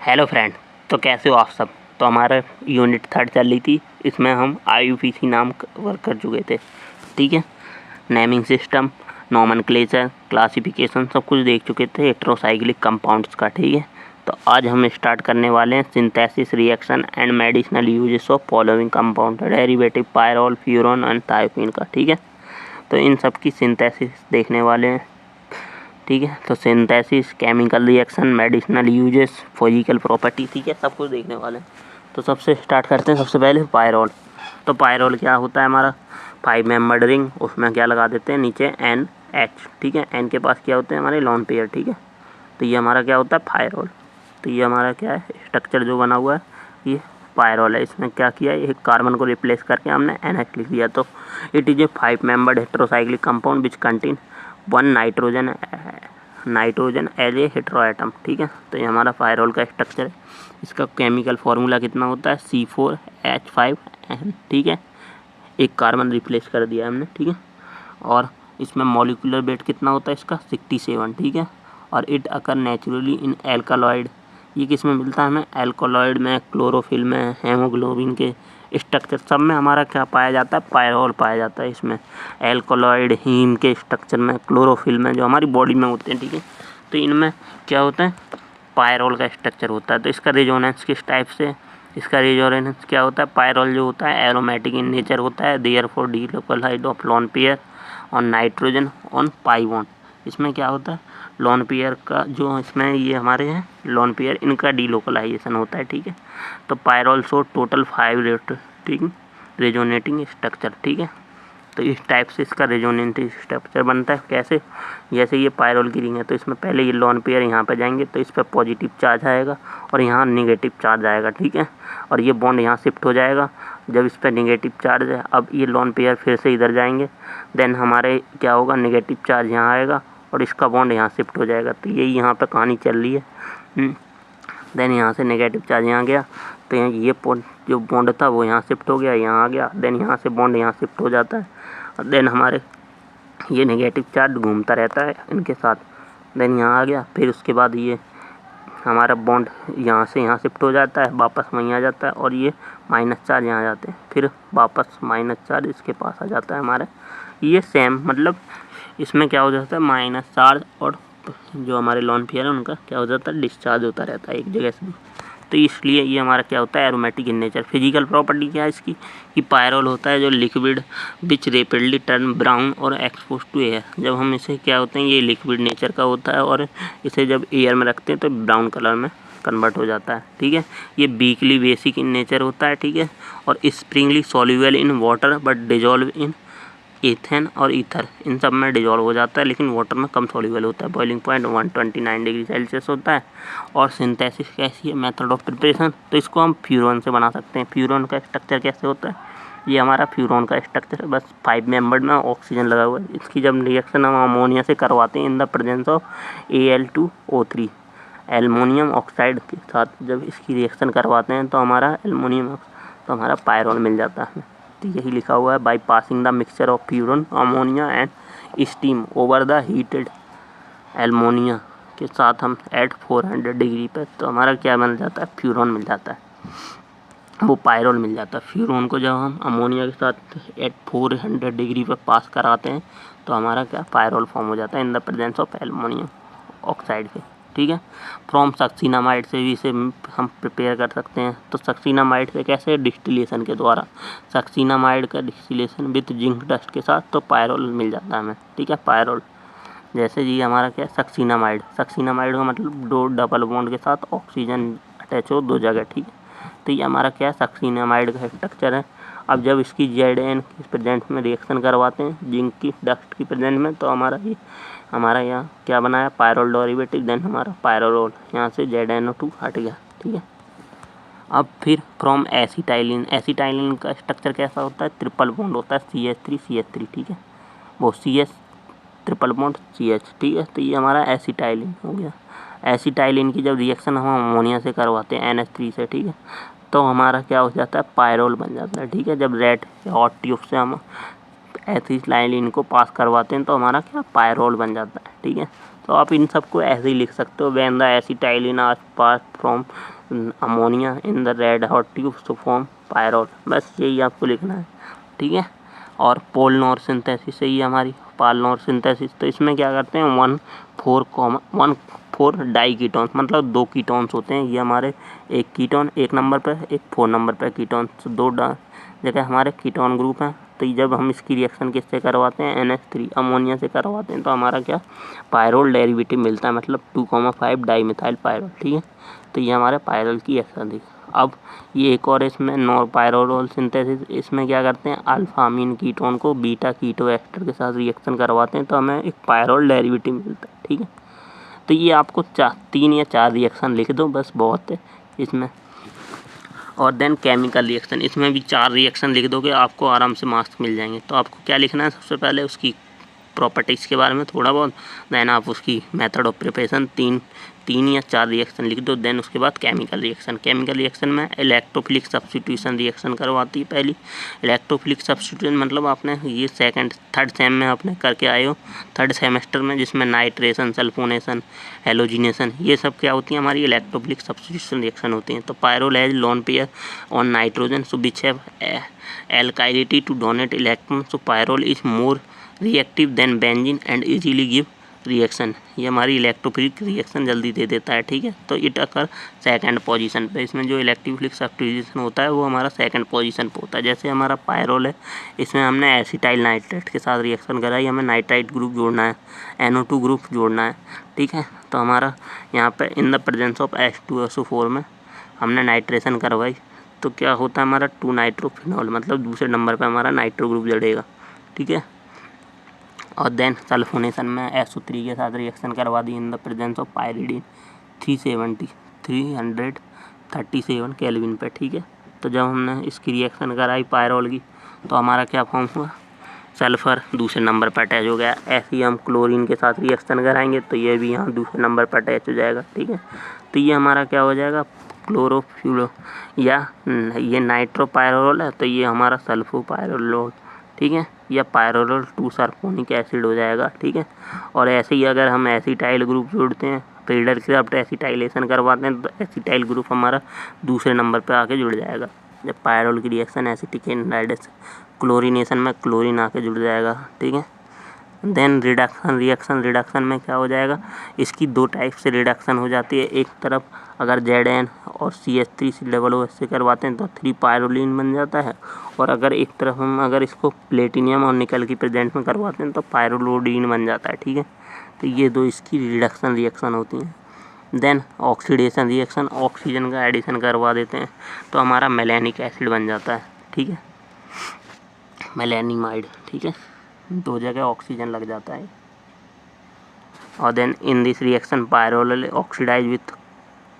Hello friend. तो कैसे हो आप सब। तो हमारा यूनिट 3 चल रही थी, इसमें हम IUPAC नाम कवर कर चुके थे। ठीक है, नेमिंग सिस्टम, नोमेनक्लेचर, क्लासिफिकेशन सब कुछ देख चुके थे हेटेरोसाइक्लिक कंपाउंड्स का। ठीक है, तो आज हम स्टार्ट करने वाले हैं synthesis reaction and medicinal uses of following compound, derivative, pyrrole, furan and thiophene का। ठीक है, तो इन सब की सिंथेसिस देखने वाले हैं। ठीक है, तो synthesis, chemical reaction, medicinal uses, physical property, ठीक है, सब कुछ देखने वाले हैं। तो सबसे स्टार्ट करते हैं। सबसे पहले पायरोल। तो पायरोल क्या होता है हमारा 5 मेंबर्ड रिंग, उसमें क्या लगा देते हैं नीचे NH। ठीक है, N के पास क्या होते हैं हमारे लोन पेयर। ठीक है, तो ये हमारा क्या होता है पायरोल। तो ये हमारा क्या है स्ट्रक्चर जो बना हुआ है ये पायरोल है। इसमें क्या किया, एक कार्बन को रिप्लेस करके हमने NH लिख दिया। तो it is a 5 membered heterocyclic compound which contain 1 nitrogen as a heteroatom. ठीक है, तो ये हमारा पायरोल का स्ट्रक्चर है। इसका केमिकल फार्मूला कितना होता है C4H5N। ठीक है, एक कार्बन रिप्लेस कर दिया हमने। ठीक है, और इसमें मॉलिक्यूलर वेट कितना होता है इसका 67। ठीक है, और इट अकर नेचुरली इन एल्कालॉइड। ये किस में मिलता है हमें, एल्कालॉइड में, क्लोरोफिल में, हेमोग्लोबिन के स्ट्रक्चर सब में हमारा क्या पाया जाता है, पायरोल पाया जाता है। इसमें एल्कालॉइड, हीम के स्ट्रक्चर में, क्लोरोफिल में जो हमारी बॉडी में होते हैं। ठीक है, तो इनमें क्या होता है पायरोल का स्ट्रक्चर होता है। तो इसका रेजोनेंस किस टाइप से, इसका रेजोनेंस क्या होता है, पायरोल जो होता है एरोमेटिक इन नेचर होता है, therefore delocalised of lone pair on nitrogen on pi bond. इसमें क्या होता है लोन पेयर का जो इसमें ये हमारे हैं लोन पेयर, इनका डीलोकलाइजेशन होता है। ठीक है, तो pyrrole show total 5 resonating structure. ठीक है, तो इस टाइप से इसका रेजोनेटिंग स्ट्रक्चर बनता है। कैसे, जैसे ये पायरोल की रिंग है तो इसमें पहले ये लोन पेयर यहाँ पे जाएंगे तो इस पर पॉजिटिव चार्ज आएगा और यहाँ नेगेटिव चार्ज आएगा। ठीक है, और ये बॉन्ड यहाँ शिफ्ट हो जाएगा जब इस पर नेगेटिव चार्ज है। अब ये लोन पेयर फिर से इधर जाएंगे, देन हमारे क्या होगा नेगेटिव चार्ज यहाँ आएगा और इसका बॉन्ड यहाँ शिफ्ट हो जाएगा। तो यही यहाँ पे कहानी चल रही है। देन यहाँ से नेगेटिव चार्ज यहाँ गया तो ये जो बॉन्ड था वो यहाँ शिफ्ट हो गया, यहाँ आ गया। देन यहाँ से बॉन्ड यहाँ शिफ्ट हो जाता है और देन हमारे ये नेगेटिव चार्ज घूमता रहता है इनके साथ। देन यहाँ आ गया, फिर उसके बाद ये हमारा बॉन्ड यहाँ से यहाँ शिफ्ट हो जाता है, वापस वहीं आ जाता है और ये माइनस चार्ज यहाँ आ जाते हैं, फिर वापस माइनस चार्ज इसके पास आ जाता है हमारा। ये सेम मतलब इसमें क्या हो जाता है माइनस चार्ज और जो हमारे लोन पेयर है उनका क्या हो जाता है डिस्चार्ज होता रहता है एक जगह से। तो इसलिए ये हमारा क्या होता है aromatic in nature. Physical property क्या है इसकी कि पायरोल होता है जो लिक्विड विच रेपिडली टर्न ब्राउन और एक्सपोज टू एयर। जब हम इसे क्या होते हैं ये लिक्विड नेचर का होता है और इसे जब एयर में रखते हैं तो ब्राउन कलर में कन्वर्ट हो जाता है। ठीक है, ये वीकली बेसिक इन नेचर होता है। ठीक है, और Sprüngli soluble in water but dissolve in ethane और ईथर, इन सब में डिजॉल्व हो जाता है लेकिन वाटर में कम सॉल्युबल होता है। बॉइलिंग पॉइंट 129 डिग्री सेल्सियस होता है। और सिंथेसिस कैसी है, मेथड ऑफ प्रिपरेशन, तो इसको हम फ्यूरॉन से बना सकते हैं। फ्यूरॉन का स्ट्रक्चर कैसे होता है, ये हमारा फ्यूरॉन का स्ट्रक्चर है, बस 5 मेंबर्ड में ऑक्सीजन लगा हुआ है। इसकी जब रिएक्शन हम अमोनिया से करवाते हैं इन the presence of Al2O3 aluminium oxide के साथ जब इसकी रिएक्शन करवाते हैं तो हमारा एल्युमिनियम तो हमारा पायरोल मिल जाता है। तो यही लिखा हुआ है by passing the mixture of furan ammonia and steam over the heated alumina के साथ हम एट 400 डिग्री पे, तो हमारा क्या मिल जाता है फ्यूरॉन मिल जाता है, वो पायरोल मिल जाता है। फ्यूरॉन को जब हम अमोनिया के साथ एट 400 डिग्री पे पास कराते हैं तो हमारा क्या पायरोल फॉर्म हो जाता है in the presence of aluminium oxide के। ठीक है, फ्रॉम सक्सीनामाइड से भी इसे हम प्रिपेयर कर सकते हैं। तो सक्सीनामाइड से कैसे, डिस्टिलेशन के द्वारा। सक्सीनामाइड का डिस्टिलेशन विथ जिंक डस्ट के साथ तो पायरोल मिल जाता है हमें। ठीक है, पायरोल जैसे जी हमारा क्या है सक्सीनामाइड का मतलब 2 डबल बॉन्ड के साथ ऑक्सीजन अटैच हो 2 जगह। ठीक है, तो ये हमारा क्या है सक्सीनामाइड का स्ट्रक्चर है। अब जब इसकी ZN की प्रेजेंट में रिएक्शन करवाते हैं जिंक की डस्ट की प्रेजेंट में तो हमारा यहाँ क्या बनाया पायरोल डेरिवेटिव, देन हमारा पायरोल यहाँ से ZNO2 हट गया। ठीक है, अब फिर फ्रॉम एसिटाइलिन का स्ट्रक्चर कैसा होता है, ट्रिपल बॉन्ड होता है CH3CH3। ठीक है, वो CH ट्रिपल बॉन्ड CH। ठीक है, तो ये हमारा एसिटाइलिन हो गया। एसिटाइलिन की जब रिएक्शन हम अमोनिया से करवाते हैं NH3 से, ठीक है, तो हमारा क्या हो जाता है पायरोल बन जाता है। ठीक है, जब रेड हॉट ट्यूब से हम एसिटाइलिन को पास करवाते हैं तो हमारा क्या पायरोल बन जाता है। ठीक है, तो आप इन सबको ऐसे ही लिख सकते हो, when the acetylene are pass from ammonia in the red hot tube to form pyrrole. बस यही आपको लिखना है, ठीक है। और पोलनोर सिंथेसिस है ये हमारी पालनोर सिंथेसिस। तो इसमें क्या करते हैं 1,4 डाई कीटोन, मतलब 2 कीटोन्स होते हैं ये हमारे, एक कीटोन 1 नंबर पर, एक 4 नंबर पर कीटोन। तो 2 जगह हमारे कीटोन ग्रुप हैं। तो जब हम इसकी रिएक्शन किससे करवाते हैं, NH3 अमोनिया से करवाते हैं, तो हमारा क्या पायरोल डेरिवेटिव मिलता है, मतलब 2,5 डाईमिथाइल पायरोल, ठीक है। तो ये हमारे पायरोल की रिएक्शन थी। अब ये एक और इसमें नॉर पायरोल सिंथेसिस, इसमें क्या करते हैं अल्फा अमीन कीटोन को बीटा कीटो एस्टर के साथ रिएक्शन करवाते हैं, तो हमें एक पायरोल डेरिवेटिव मिलता है, ठीक है। तो ये आपको 3 या 4 रिएक्शन लिख दो बस, बहुत है इसमें। और देन केमिकल रिएक्शन, इसमें भी 4 रिएक्शन लिख दोगे आपको आराम से मार्क्स मिल जाएंगे। तो आपको क्या लिखना है, सबसे पहले उसकी प्रॉपर्टीज़ के बारे में थोड़ा बहुत, देन आप उसकी मेथड ऑफ प्रिपरेशन 3 या 4 रिएक्शन लिख दो। देन उसके बाद केमिकल रिएक्शन में इलेक्ट्रोफिलिक सब्स्टिट्यूशन रिएक्शन करवाती है पहली। इलेक्ट्रोफिलिक सब्स्टिट्यूशन मतलब आपने ये थर्ड सेम में आपने करके आए हो, थर्ड सेमेस्टर में, जिसमें नाइट्रेशन, सल्फोनेशन, हेलोजिनेशन, ये सब क्या होती हैं हमारी इलेक्ट्रोफिलिक सब्स्टिट्यूशन रिएक्शन होती हैं। तो pyrrole has lone pair on nitrogen so which have alkylity to donate electrons, so pyrrole is more reactive than benzene and easily give reaction. ये हमारी इलेक्ट्रोफिलिक रिएक्शन जल्दी दे देता है, ठीक है। तो इट अकर सेकंड पोजीशन पे, इसमें जो इलेक्ट्रोफिलिक सब्स्टिट्यूशन होता है वो हमारा सेकंड पोजीशन पे होता है। जैसे हमारा पायरोल है, इसमें हमने एसिटाइल नाइट्रेट के साथ रिएक्शन कराई, हमें नाइट्राइट ग्रुप जोड़ना है, NO2 ग्रुप जोड़ना है, ठीक है। तो हमारा यहाँ पे इन द प्रेजेंस ऑफ H2SO4 में हमने नाइट्रेशन करवाई, तो क्या होता है हमारा 2 नाइट्रोफिनॉल, मतलब दूसरे नंबर पे हमारा नाइट्रो ग्रुप जड़ेगा, ठीक है। और देन सल्फोनेशन में SO3 के साथ रिएक्शन करवा दी in the presence of pyridine 337 kelvin पे, ठीक है। तो जब हमने इसकी रिएक्शन कराई पायरोल की, तो हमारा क्या फॉर्म हुआ, सल्फ़र दूसरे नंबर पर अटैच हो गया। ऐसे ही हम क्लोरीन के साथ रिएक्शन कराएंगे तो ये भी यहाँ दूसरे नंबर पर अटैच हो जाएगा, ठीक है। तो ये हमारा क्या हो जाएगा, क्लोरोफ्यूरो, या ये नाइट्रोपायरोल है तो ये हमारा सल्फोपायरोल, ठीक है, या पायरोल 2 सल्फोनिक एसिड हो जाएगा, ठीक है। और ऐसे ही अगर हम एसिटाइल ग्रुप जोड़ते हैं, फिल्डर क्राफ्ट एसिटाइलेशन करवाते हैं, तो एसिटाइल ग्रुप हमारा दूसरे नंबर पे आके जुड़ जाएगा। जब पायरोल की रिएक्शन एसिटिक एनहाइड्रेट क्लोरीनेशन में क्लोरीन आके जुड़ जाएगा, ठीक है। देन रिडक्शन में क्या हो जाएगा, इसकी 2 टाइप से रिडक्शन हो जाती है। एक तरफ अगर Zn और CH3COOH से करवाते हैं तो 3 पायरोलिन बन जाता है, और अगर एक तरफ हम अगर इसको प्लेटिनियम और निकल की प्रेजेंट में करवाते हैं तो पायरोलोडीन बन जाता है, ठीक है। तो ये 2 इसकी रिडक्शन रिएक्शन होती हैं। देन ऑक्सीडेशन रिएक्शन, ऑक्सीजन का एडिशन करवा देते हैं तो हमारा मेलेनिक एसिड बन जाता है, ठीक है, मेलेनिमाइड, ठीक है, 2 जगह ऑक्सीजन लग जाता है। और then in this reaction pyrrole oxidize with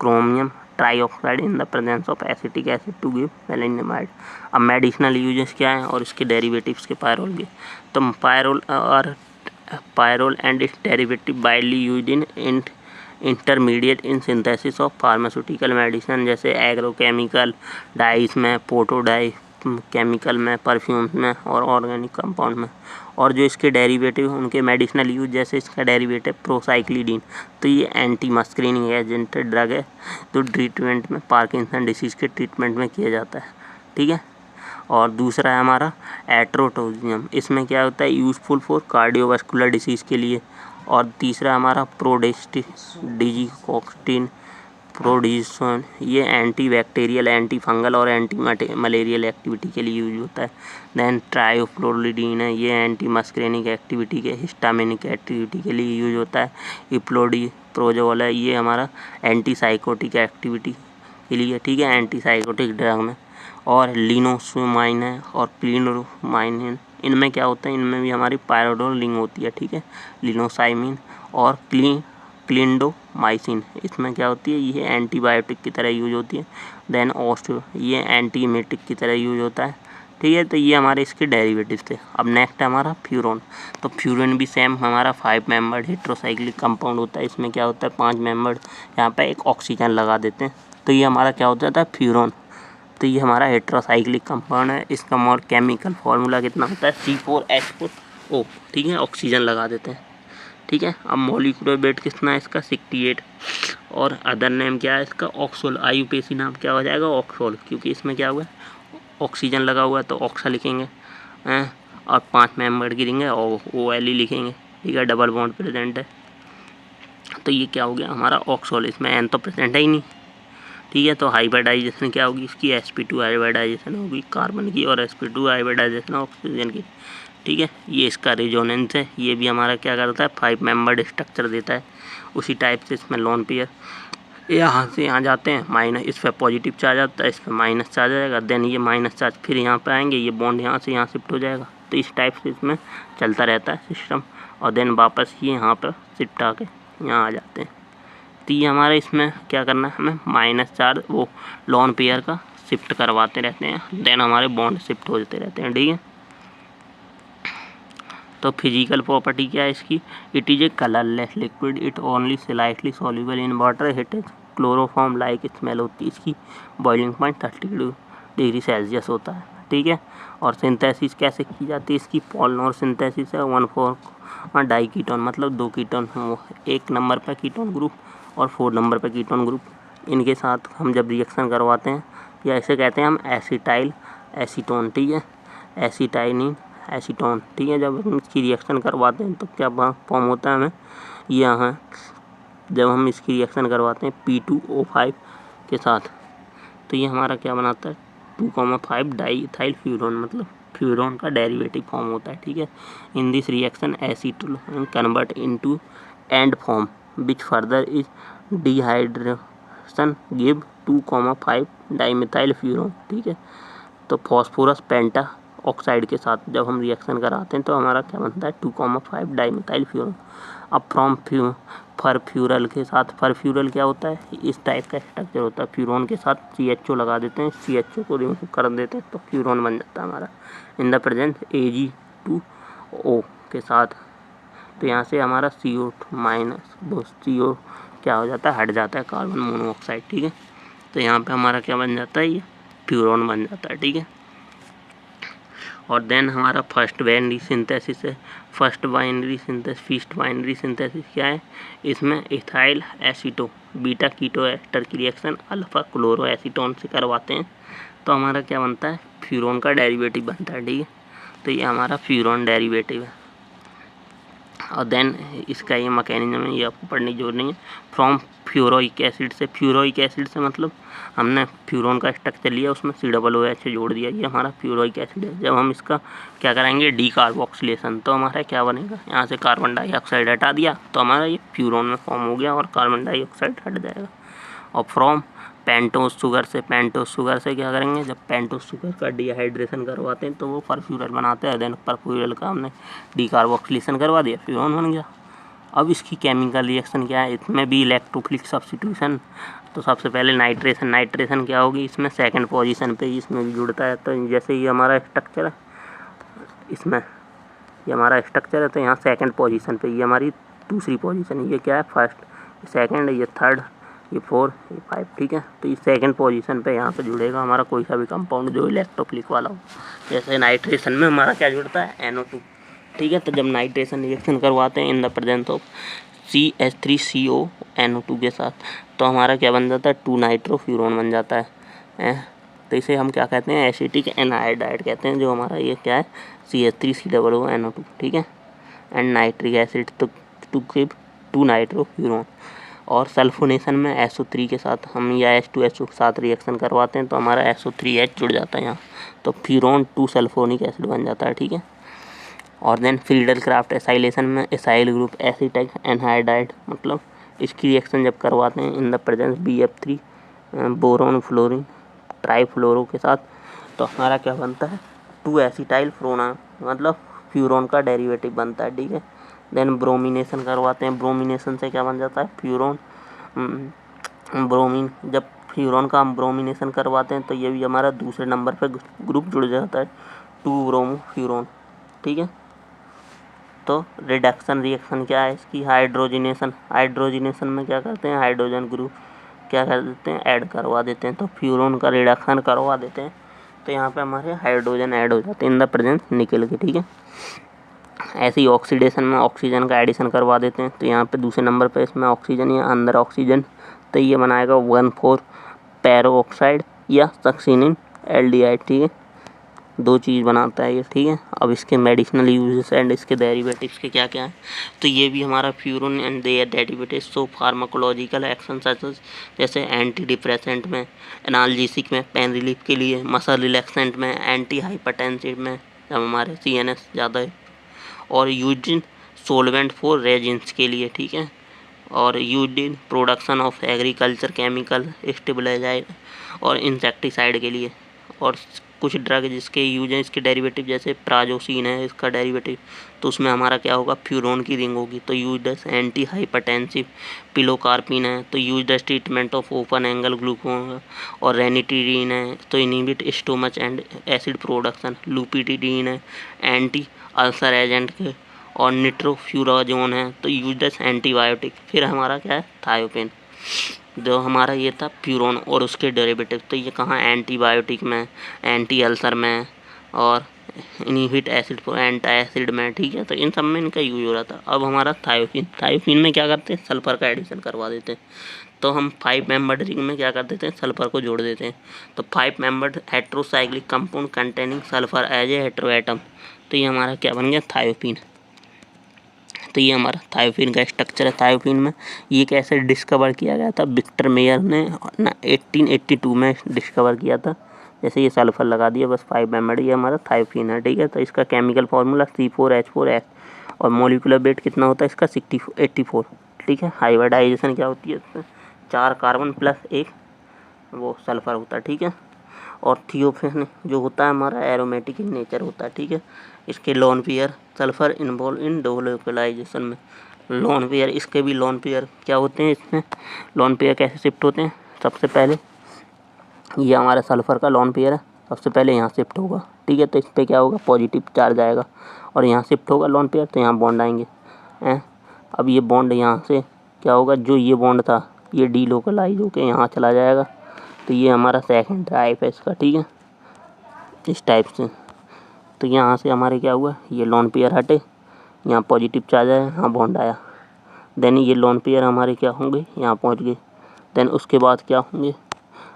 chromium trioxide in the presence of acetic acid to give maleimide. अब मेडिसिनल यूजेस क्या हैं और इसके डेरिवेटिव्स के पायरोल के, तो pyrrole and it's derivative widely used in intermediate in synthesis of pharmaceutical medicine, जैसे agrochemical dice में, फोटोडाई केमिकल में, परफ्यूम्स में और ऑर्गेनिक कंपाउंड में। और जो इसके डेरिवेटिव उनके मेडिसिनल यूज, जैसे इसका डेरिवेटिव प्रोसाइक्लिडीन, तो ये एंटी मस्क्रीनिंग एजेंट ड्रग है, जो ट्रीटमेंट में पार्किंसन डिसीज़ के ट्रीटमेंट में किया जाता है, ठीक है। और दूसरा है हमारा एट्रोटोजियम, इसमें क्या होता है, यूज़फुल फॉर कार्डियोवास्कुलर डिसीज़ के लिए। और तीसरा हमारा डिजीकॉक्टिन प्रोडिसन, ये एंटी बैक्टीरियल, एंटी फंगल और एंटी मलेरियल एक्टिविटी के लिए यूज होता है। देन ट्रायोफ्लोरिडीन है, ये एंटी मस्क्रेनिक एक्टिविटी के, हिस्टामिनिक एक्टिविटी के लिए यूज होता है। इप्लोडीप्रोजोल है, ये हमारा एंटी साइकोटिक एक्टिविटी के लिए, ठीक है, एंटी साइकोटिक ड्रग में। और लिनोसुमाइन है और क्लिनोमाइन है, इनमें क्या होता है, इनमें भी हमारी पायरोडोल लिंक होती है, ठीक है, लिनोसाइमिन और क्लिंडोमाइसिन, इसमें क्या होती है, ये एंटीबायोटिक की तरह यूज होती है। देन ऑस्टियो, ये एंटीमेटिक की तरह यूज होता है, ठीक है। तो ये हमारे इसके डेरिवेटिव थे। अब नेक्स्ट है हमारा फ्यूरोन, तो फ्यूरोन भी सेम हमारा 5 मेंबर्ड हेट्रोसाइक्लिक कंपाउंड होता है। इसमें क्या होता है, 5 मेंबर्ड, यहाँ पे एक ऑक्सीजन लगा देते हैं, तो ये हमारा क्या होता है फ्यूरोन। तो ये हमारा हेट्रोसाइक्लिक कंपाउंड है। इसका मोर केमिकल फार्मूला कितना होता है, C4H4O, ठीक है, ऑक्सीजन लगा देते हैं, ठीक है। अब मॉलिक्यूलर वेट कितना है इसका 68 और अदर नेम क्या है इसका ऑक्सोल। आईयूपीएसी नाम क्या हो जाएगा ऑक्सोल, क्योंकि इसमें क्या हुआ है ऑक्सीजन लगा हुआ है तो ऑक्सा लिखेंगे हैं। और 5 मेंबर गिरेंगे और OLE लिखेंगे, ठीक है, डबल बॉन्ड प्रेजेंट है तो ये क्या हो गया हमारा ऑक्सोल। इसमें एन तो प्रेजेंट है ही नहीं, ठीक है। तो हाइब्रिडाइजेशन क्या होगी इसकी sp2 हाइब्रिडाइजेशन होगी कार्बन की और sp2 हाइब्रिडाइजेशन ऑक्सीजन की, ठीक है। ये इसका रेजोनेंस है, ये भी हमारा क्या करता है 5 मेंबर्ड स्ट्रक्चर देता है। उसी टाइप से इसमें लोन पेयर यहाँ से यहाँ जाते हैं माइनस, इस पर पॉजिटिव चार्ज आता है, इस पर माइनस चार्ज आएगा, देन ये माइनस चार्ज फिर यहाँ पे आएंगे, ये बॉन्ड यहाँ से यहाँ शिफ्ट हो जाएगा। तो इस टाइप से इसमें चलता रहता है सिस्टम और देन वापस ये यहाँ पर शिफ्ट आके यहाँ आ जाते हैं। तो ये हमारे इसमें क्या करना है हमें माइनस चार्ज वो लोन पेयर का शिफ्ट करवाते रहते हैं, देन हमारे बॉन्ड शिफ्ट होते रहते हैं, ठीक है। तो फिजिकल प्रॉपर्टी क्या है इसकी, it is a colourless liquid, it only slightly soluble in water, it is chloroform like smell होती है इसकी, बॉइलिंग पॉइंट 32 डिग्री सेल्सियस होता है, ठीक है। और सिंथेसिस कैसे की जाती है इसकी, पॉलिमर सिंथेसिस है 1,4 डाई कीटोन, मतलब 2 कीटोन, 1 नंबर पर कीटोन ग्रुप और 4 नंबर पर कीटोन ग्रुप, इनके साथ हम जब रिएक्शन करवाते हैं या ऐसे कहते हैं हम एसिटाइल एसीटोन, ठीक है, एसिटाइनिन एसीटोन, ठीक है। जब हम इसकी रिएक्शन करवाते हैं तो क्या फॉर्म होता है हमें यहाँ, जब हम इसकी रिएक्शन करवाते हैं P2O5 के साथ तो ये हमारा क्या बनाता है 2,5 डाई इथाइल फ्यूरोन, मतलब फ्यूरोन का डेरिवेटिव फॉर्म होता है, ठीक है। In this reaction acetone convert into and form which further is dehydration give 2,5 dimethyl furan, ठीक है। तो फॉस्फोरस पेंटा ऑक्साइड के साथ जब हम रिएक्शन कराते हैं तो हमारा क्या बनता है 2,5 डाईमिथाइल फ्यूरोन। अब फ्रॉम फरफ्यूरल के साथ, फरफ्यूरल क्या होता है इस टाइप का स्ट्रक्चर होता है, फ्यूरोन के साथ CHO लगा देते हैं, CHO को रिमूव कर देते हैं तो फ्यूरोन बन जाता है हमारा इन द प्रेजेंस Ag2O के साथ। तो यहाँ से हमारा CO2 माइनस CO क्या हो जाता है हट जाता है कार्बन मोनोऑक्साइड, ठीक है। तो यहाँ पे हमारा क्या बन जाता है ये फ्यूरोन बन जाता है, ठीक है। और देन हमारा फर्स्ट बाइनरी सिंथेसिस है, फर्स्ट बाइनरी सिंथेसिस क्या है, इसमें ethyl aceto beta keto ester की रिएक्शन अल्फा क्लोरो एसीटोन से करवाते हैं तो हमारा क्या बनता है फ्यूरोन का डेरिवेटिव बनता है, ठीक है। तो ये हमारा फ्यूरोन डेरिवेटिव है और देन इसका ये मैकेनिज्म है, ये आपको पढ़ने की जरूरत नहीं है। फ्रॉम फ्यूरोइक एसिड से मतलब हमने फ्यूरोन का स्ट्रक्चर लिया उसमें COOH जोड़ दिया, ये हमारा फ्यूरोइक एसिड है। जब हम इसका क्या करेंगे डीकार्बोक्सिलेशन तो हमारा क्या बनेगा, यहाँ से कार्बन डाइऑक्साइड हटा दिया तो हमारा ये फ्यूरोन में फॉर्म हो गया और कार्बन डाइऑक्साइड हट जाएगा। और फ्रॉम पेंटोस शुगर से क्या करेंगे, जब पेंटोस शुगर का डिहाइड्रेशन करवाते हैं तो वो परफ्यूरल बनाते हैं, देन परफ्यूरल का हमने डीकार्बोक्सिलेशन करवा दिया फ्यूरोन बन गया। अब इसकी केमिकल रिएक्शन क्या है, इसमें भी इलेक्ट्रोफिलिक सब्स्टिट्यूशन। तो सबसे पहले नाइट्रेशन क्या होगी, इसमें सेकंड पोजीशन पे इसमें भी जुड़ता है। तो जैसे ये हमारा स्ट्रक्चर है, इसमें ये हमारा स्ट्रक्चर है तो यहाँ सेकंड पोजीशन पे, ये हमारी दूसरी पोजीशन, ये क्या है फर्स्ट, सेकंड, ये थर्ड, ये 4, ये 5, ठीक है। तो ये सेकंड पोजीशन पे यहाँ पे जुड़ेगा हमारा कोई सा भी कंपाउंड जो इलेक्ट्रोफिलिक वाला हो। जैसे नाइट्रेशन में हमारा क्या जुड़ता है NO2, ठीक है। तो जब नाइट्रेशन रिएक्शन करवाते हैं इन the presence of CH3CO NO2 के साथ तो हमारा क्या बन जाता है 2 नाइट्रोफ्यूरोन बन जाता है। तो इसे हम क्या कहते हैं एसिटिक एनहाइड्राइड कहते हैं, जो हमारा ये क्या है CH3COO NO2, ठीक है। एंड नाइट्रिक एसिड तो 2 नाइट्रोफ्यूरोन। और सल्फोनेशन में SO3 के साथ हम या H2SO के साथ रिएक्शन करवाते हैं तो हमारा SO3H जुड़ जाता है यहाँ, तो फ्यूरोन 2 सल्फोनिक एसिड बन जाता है, ठीक है। और देन फ्रीडल क्राफ्ट एसाइलेशन में एसाइल ग्रुप एसिटिक एनहाइड्राइड, मतलब इसकी रिएक्शन जब करवाते हैं इन the presence BF3 boron fluorine trifluoro के साथ तो हमारा क्या बनता है 2 एसिटाइल फ्रोना, मतलब फ्यूरोन का डेरिवेटिव बनता है, ठीक है। देन ब्रोमिनेशन करवाते हैं, ब्रोमिनेशन से क्या बन जाता है फ्यूरोन ब्रोमीन। जब फ्यूरोन का हम ब्रोमिनेशन करवाते हैं तो ये भी हमारा दूसरे नंबर पर ग्रुप जुड़ जाता है 2 ब्रोमो फ्यूरोन, ठीक है। तो रिडक्शन रिएक्शन क्या है इसकी, हाइड्रोजिनेशन में क्या करते हैं हाइड्रोजन ग्रुप क्या कर देते हैं ऐड करवा देते हैं, तो फ्यूरोन का रिडक्शन करवा देते हैं तो यहाँ पे हमारे हाइड्रोजन ऐड हो जाते हैं इन द प्रेजेंस निकल के, ठीक है। ऐसे ही ऑक्सीडेशन में ऑक्सीजन का एडिशन करवा देते हैं, तो यहाँ पे दूसरे नंबर पे इसमें ऑक्सीजन या अंदर ऑक्सीजन, तो ये बनाएगा 1,4 पैरो ऑक्साइड या सक्सिनिन एल्डिहाइड, ठीक है, 2 चीज़ बनाता है ये, ठीक है। अब इसके मेडिसिनल यूजेस एंड इसके डेरिवेटिव्स के क्या क्या हैं, तो ये भी हमारा furan and their derivatives, so pharmacological action जैसे एंटी डिप्रेसेंट में, एनाल्जेसिक में, पेन रिलीफ के लिए, मसल रिलैक्सेंट में, एंटी हाइपरटेंसिव में जब हमारे CNS ज़्यादा है, और used in solvent for resins के लिए, ठीक है, और used in production of agriculture chemical stabiliser और इंसेक्टिसाइड के लिए। और कुछ ड्रग जिसके यूज हैं इसके डेरिवेटिव, जैसे प्राजोसिन है इसका डेरिवेटिव, तो उसमें हमारा क्या होगा, फ्यूरोन की रिंग होगी, तो used as anti hypertensive. Pilocarpine है तो used as treatment of open angle glaucoma. और रेनिटिडीन है तो inhibit stomach and acid production. Lafutidine है एंटी अल्सर एजेंट के। और निट्रोफ्यूराजोन है तो यूज्ड एज एंटीबायोटिक। फिर हमारा क्या है, थायोपेन, जो हमारा ये था फ्यूरोन और उसके डेरिवेटिव, तो ये कहाँ, एंटीबायोटिक में, एंटी अल्सर में, और इनहिबिट एसिड एंटी एसिड में, ठीक है, तो इन सब में इनका यूज हो रहा था। अब हमारा थायोपिन में क्या करते हैं, सल्फर का एडिशन करवा देते हैं, तो हम 5 मेंबर्ड रिंग में क्या कर देते हैं, सल्फर को जोड़ देते हैं, तो 5 membered heterocyclic compound containing sulphur as a hetero atom, तो ये हमारा क्या बन गया, थायोपिन। तो ये हमारा थायोपिन का स्ट्रक्चर है। थायोपिन में ये कैसे डिस्कवर किया गया था, विक्टर मेयर ने 1882 में डिस्कवर किया था। जैसे ये सल्फर लगा दिया, बस 5 मेंबर्ड, ये हमारा थायोपिन है, ठीक है। तो इसका केमिकल फार्मूला C4H4F, और मोलिकुलर वेट कितना होता है इसका 84, ठीक है। हाइब्रिडाइजेशन क्या होती है इसमें, 4 कार्बन प्लस 1 वो सल्फर होता है, ठीक है। और थियोफेन जो होता है हमारा एरोमेटिक इन नेचर होता है, ठीक है। इसके lone pair sulphur involve in delocalization में, लोन पेयर, इसके भी लोन पेयर क्या होते हैं, इसमें लोन पेयर कैसे शिफ्ट होते हैं, सबसे पहले ये हमारा सल्फर का लोन पेयर है, सबसे पहले यहाँ शिफ्ट होगा, ठीक है। तो इस पर क्या होगा, पॉजिटिव चार्ज आएगा, और यहाँ शिफ्ट होगा लोन पेयर, तो यहाँ बॉन्ड आएंगे हैं। अब ये बॉन्ड यहाँ से क्या होगा, जो ये बॉन्ड था ये डीलोकलाइज होकर यहाँ चला जाएगा, तो ये हमारा सेकंड टाइप है इसका, ठीक है, इस टाइप से। तो यहाँ से हमारे क्या हुआ, ये लोन पेयर हटे, यहाँ पॉजिटिव चार्ज आया, यहाँ बॉन्ड आया, देन ये लोन पेयर हमारे क्या होंगे, यहाँ पहुँच गए। देन उसके बाद क्या होंगे,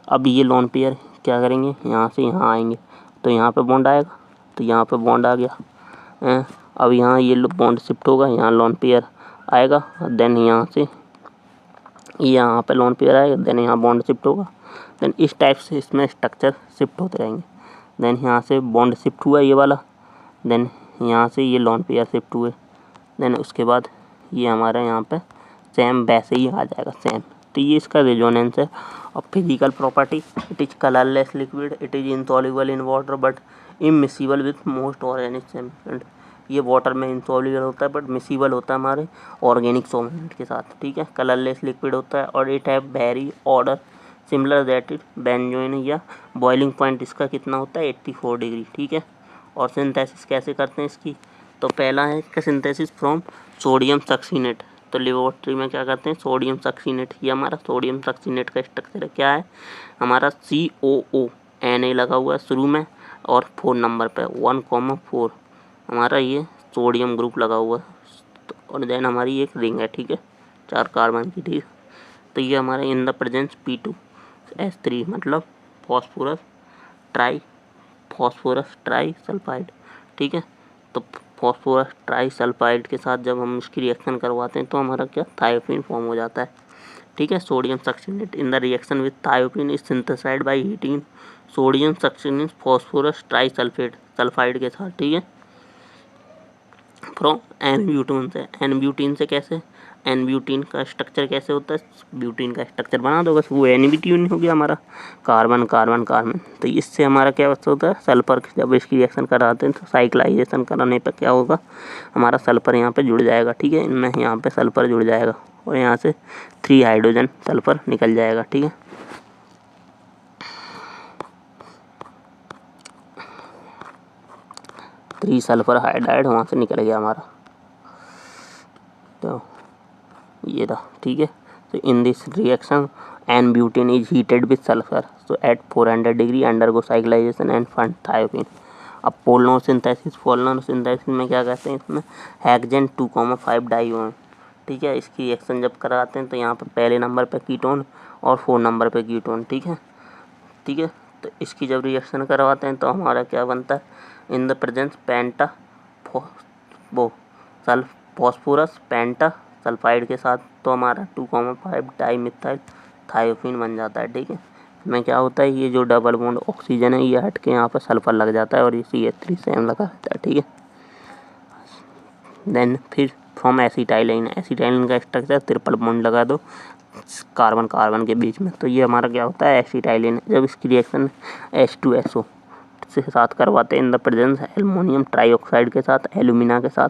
अब ये लोन पेयर क्या करेंगे, यहाँ से यहाँ आएंगे, तो यहाँ पे बॉन्ड आएगा, तो यहाँ पे बॉन्ड आ गया। अब यहाँ ये बॉन्ड शिफ्ट होगा, यहाँ लोन पेयर आएगा, देन यहाँ से यहाँ पे लोन पेयर आएगा, देन यहाँ बॉन्ड शिफ्ट होगा। देन इस टाइप से इसमें स्ट्रक्चर शिफ्ट होते रहेंगे। देन यहाँ से बॉन्ड शिफ्ट हुआ ये वाला, देन यहाँ से ये लोन पेयर शिफ्ट हुए, देन उसके बाद ये हमारा यहाँ पे सेम वैसे ही आ जाएगा सेम। तो ये इसका रेजोनेंस है। और physical property, it is colourless liquid, it is insoluble in water but immiscible with most organic solvent. ये वाटर में इनसॉल्युबल होता है बट मिसिबल होता है हमारे ऑर्गेनिक सॉल्वेंट के साथ, ठीक है। कलरलेस लिक्विड होता है, और it have very order similar that it benzoin, या बॉइलिंग पॉइंट इसका कितना होता है 84 डिग्री, ठीक है। और सिंथेसिस कैसे करते हैं इसकी, तो पहला है इसका सिंथेसिस फ्रॉम सोडियम सक्सीनेट। तो लेबोरेटरी में क्या करते हैं, सोडियम सक्सीनेट, ये हमारा सोडियम सक्सीनेट का स्ट्रक्चर क्या है, हमारा COO Na लगा हुआ है शुरू में, और 4 नंबर पे 1,4 हमारा ये सोडियम ग्रुप लगा हुआ है, और देन हमारी एक रिंग है, ठीक है, 4 कार्बन की, ठीक है। तो ये हमारा इन द प्रेजेंस P2S3 मतलब फॉस्फोरस ट्राई सल्फाइड, ठीक है। तो फॉस्फोरस ट्राई सल्फाइड के साथ जब हम इसकी रिएक्शन करवाते हैं तो हमारा क्या, थायोपिन फॉर्म हो जाता है, ठीक है। Sodium succinate in the reaction with thiophene is synthesised by heating sodium succinate phosphorus tri sulphide के साथ, ठीक है, फ्रॉम एन-ब्यूटीन से। एन-ब्यूटीन से कैसे, एन-ब्यूटीन का स्ट्रक्चर कैसे होता है, ब्यूटीन का स्ट्रक्चर बना दो बस, वो एन-ब्यूटीन हो गया हमारा, कार्बन कार्बन कार्बन। तो इससे हमारा क्या होता है, सल्फर जब इसकी रिएक्शन कराते हैं तो साइक्लाइजेशन कराने पर क्या होगा, हमारा सल्फर यहाँ पे जुड़ जाएगा, ठीक है, इनमें यहाँ पे सल्फर जुड़ जाएगा, और यहाँ से 3 हाइड्रोजन सल्फर निकल जाएगा, ठीक है। 3 सल्फर हाइड्राइड वहाँ से निकल गया हमारा, तो ये रहा, ठीक है। तो in this reaction N-butene is heated with sulphur, so at 400 degree undergo cyclisation and form thiophene. अब पोलनोसिंथेसिस में क्या कहते हैं, इसमें हेक्सेन 2,5 डाइओन, ठीक है। इसकी रिएक्शन जब कराते हैं तो यहाँ पर पहले नंबर पे कीटोन और 4 नंबर पे कीटोन, ठीक है। तो इसकी जब रिएक्शन करवाते हैं तो हमारा क्या बनता है, in the presence penta phosphorus penta sulphide के साथ, तो हमारा 2,5 डाइमिथाइल थायोफीन बन जाता है, ठीक है। इसमें क्या होता है, ये जो डबल बॉन्ड ऑक्सीजन है ये हट के यहाँ पर सल्फर लग जाता है और ये CH3 सेम लगा रहता है, ठीक है। देन फिर फ्रॉम एसिटाइलिन का स्ट्रक्चर ट्रिपल बॉन्ड लगा दो कार्बन कार्बन के बीच में, तो ये हमारा क्या होता है, एसिटाइलिन। जब इसकी रिएक्शन H2SO से साथ करवाते हैं इन द प्रेजेंस एल्युमिनियम ट्राइऑक्साइड के साथ, एल्यूमिना के साथ,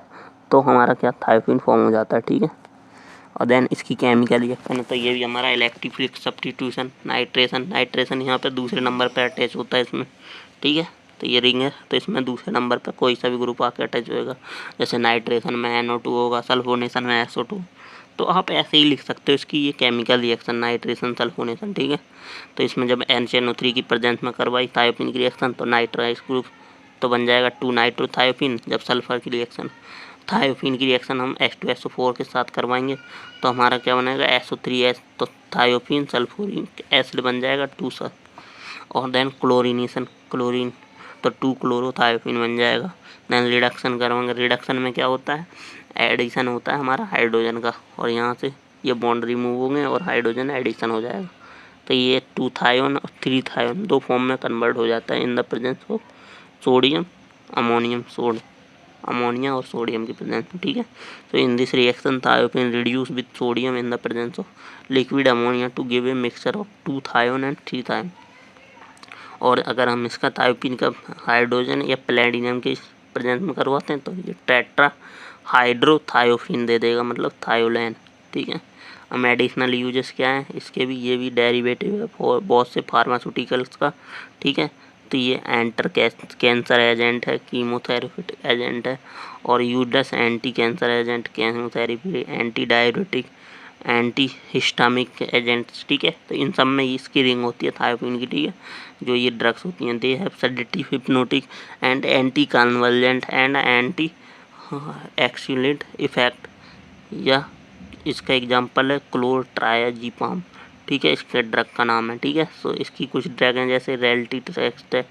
तो हमारा क्या थायोफीन फॉर्म हो जाता है, ठीक है। और देन इसकी केमिकल रिएक्शन है, तो ये भी हमारा इलेक्ट्रोफिलिक सब्स्टिट्यूशन, नाइट्रेशन यहाँ पे दूसरे नंबर पे अटैच होता है इसमें, ठीक है। तो ये रिंग है, तो इसमें दूसरे नंबर पे कोई सा भी ग्रुप आके अटैच होएगा, जैसे नाइट्रेशन में NO2 होगा, सल्फोनेशन में SO2, तो आप ऐसे ही लिख सकते हो इसकी ये केमिकल रिएक्शन नाइट्रेशन सल्फोनेशन, ठीक है। तो इसमें जब NCNO3 की प्रेजेंस में करवाई थायोफीन की रिएक्शन तो नाइट्राइल ग्रुप तो बन जाएगा 2 नाइट्रोथायोफीन। जब सल्फर की रिएक्शन थायोफीन की रिएक्शन हम H2SO4 के साथ करवाएंगे तो हमारा क्या बनेगा, SO3H, तो थायोफीन सल्फ्यूरिक एसिड बन जाएगा 2 सर। और देन क्लोरीन तो 2 क्लोरोथायोफीन बन जाएगा। देन रिडक्शन करवाएंगे, रिडक्शन में क्या होता है, एडिशन होता है हमारा हाइड्रोजन का, और यहाँ से ये बॉन्ड रिमूव होंगे और हाइड्रोजन एडिशन हो जाएगा, तो ये 2 थायोन और 3 थायोन 2 फॉर्म में कन्वर्ट हो जाता है in the presence of sodium ammonia और सोडियम की प्रेजेंस में, ठीक है। तो in this reaction thiophene reduce with sodium in the presence of liquid ammonia to give a mixture of 2 thione and 3 thione. और अगर हम इसका थायोफीन का हाइड्रोजन या प्लेटिनम के प्रेजेंस में करवाते हैं तो ये टेट्रा हाइड्रोथायोफीन दे देगा, मतलब थायोलेन, ठीक है। अब मेडिसिनल यूजेस क्या है इसके भी, ये भी डेरिवेटिव है बहुत से फार्मास्यूटिकल्स का, ठीक है। तो ये कैंसर एजेंट है, कीमोथेरेपिटिक एजेंट है, और used anti cancer agent, chemotherapy, anti diabetic, anti histaminic agents, ठीक है। तो इन सब में इसकी रिंग होती है थायोफीन की, ठीक है। जो ये ड्रग्स होती हैं they have sedative, hypnotic and anti convulsant and anti excellent effect, या इसका एग्जांपल है क्लोरट्रायाजीपाम, ठीक है, इसके ड्रग का नाम है, ठीक है। सो इसकी कुछ ड्रग हैं जैसे रेल्टिट्रेक्स्ट है,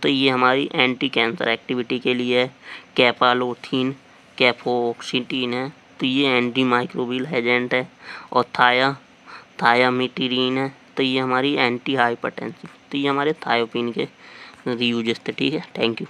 तो ये हमारी एंटी कैंसर एक्टिविटी के लिए है। कैपालोथीन कैफोक्सिटीन है, तो ये एंटी माइक्रोबियल एजेंट है। और थायामिटीरीन है, तो ये हमारी एंटी हाइपरटेंसिव। तो ये हमारे थायोफीन के यूजेस थे, ठीक है। Thank you.